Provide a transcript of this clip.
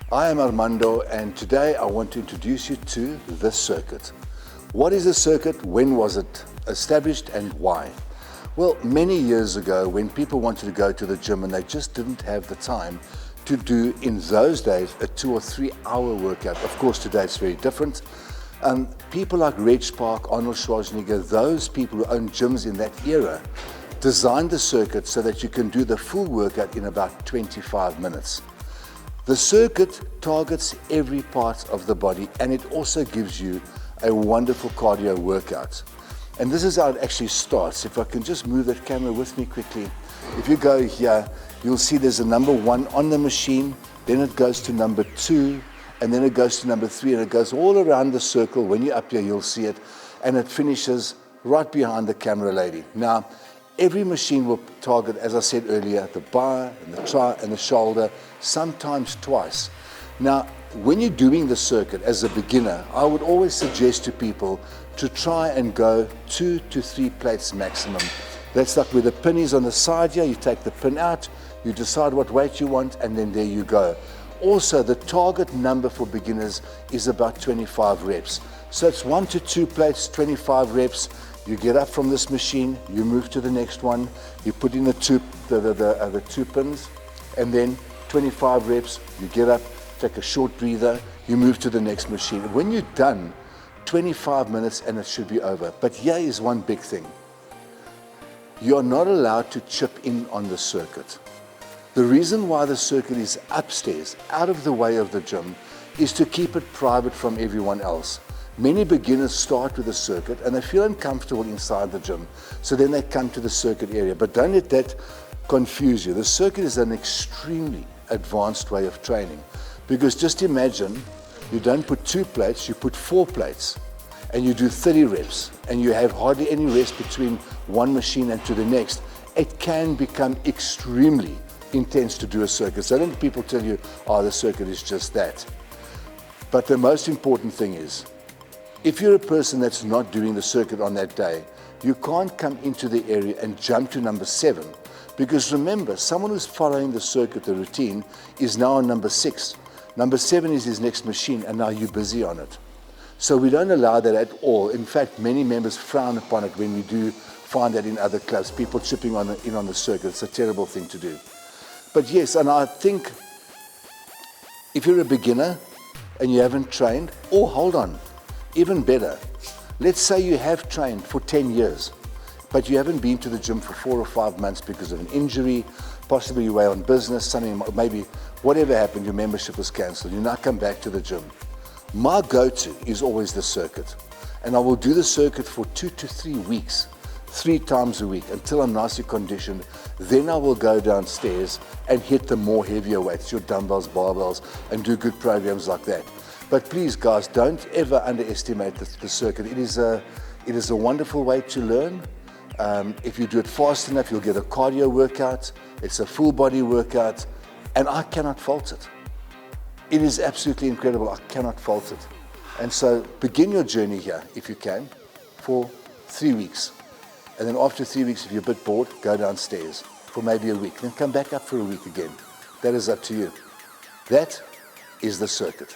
I am Armando, and today I want to introduce you to the circuit. What is a circuit? When was it established and why? Well, many years ago, when people wanted to go to the gym and they just didn't have the time to do, in those days, a 2 or 3 hour workout. Of course, today it's very different. People like Reg Park, Arnold Schwarzenegger, those people who owned gyms in that era, designed the circuit so that you can do the full workout in about 25 minutes. The circuit targets every part of the body, and it also gives you a wonderful cardio workout. And this is how it actually starts. If I can just move that camera with me quickly. If you go here, you'll see there's a number 1 on the machine, then it goes to number 2, and then it goes to number 3, and it goes all around the circle. When you're up here, you'll see it, and it finishes right behind the camera lady. Now, every machine will target, as I said earlier, the bar and the tri and the shoulder, sometimes twice. Now, when you're doing the circuit as a beginner, I would always suggest to people to try and go 2 to 3 plates maximum. That's like where the pin is on the side here. You take the pin out, you decide what weight you want, and then there you go. Also, the target number for beginners is about 25 reps. So it's 1 to 2 plates, 25 reps. You get up from this machine, you move to the next one, you put in the 2 pins, and then 25 reps, you get up, take a short breather, you move to the next machine. When you're done, 25 minutes and it should be over. But here is one big thing. You're not allowed to chip in on the circuit. The reason why the circuit is upstairs, out of the way of the gym, is to keep it private from everyone else. Many beginners start with a circuit and they feel uncomfortable inside the gym, so then they come to the circuit area. But don't let that confuse you. The circuit is an extremely advanced way of training, because just imagine you don't put 2 plates, you put 4 plates, and you do 30 reps, and you have hardly any rest between one machine and to the next. It can become extremely intense to do a circuit. So don't let people tell you, oh, the circuit is just that. But the most important thing is, if you're a person that's not doing the circuit on that day, you can't come into the area and jump to number 7. Because remember, someone who's following the circuit, the routine, is now on number 6. Number 7 is his next machine, and now you're busy on it. So we don't allow that at all. In fact, many members frown upon it when we do find that in other clubs, people chipping in on the circuit. It's a terrible thing to do. But yes, and I think if you're a beginner and you haven't trained, or hold on, even better, let's say you have trained for 10 years, but you haven't been to the gym for 4 or 5 months because of an injury, possibly you were on business, something, maybe whatever happened, your membership was cancelled, you now come back to the gym. My go-to is always the circuit, and I will do the circuit for 2 to 3 weeks, 3 times a week, until I'm nicely conditioned. Then I will go downstairs and hit the more heavier weights, your dumbbells, barbells, and do good programs like that. But please, guys, don't ever underestimate the circuit. It is a wonderful way to learn. If you do it fast enough, you'll get a cardio workout. It's a full body workout, and I cannot fault it. It is absolutely incredible. I cannot fault it. And so begin your journey here, if you can, for 3 weeks. And then after 3 weeks, if you're a bit bored, go downstairs for maybe a week. Then come back up for a week again. That is up to you. That is the circuit.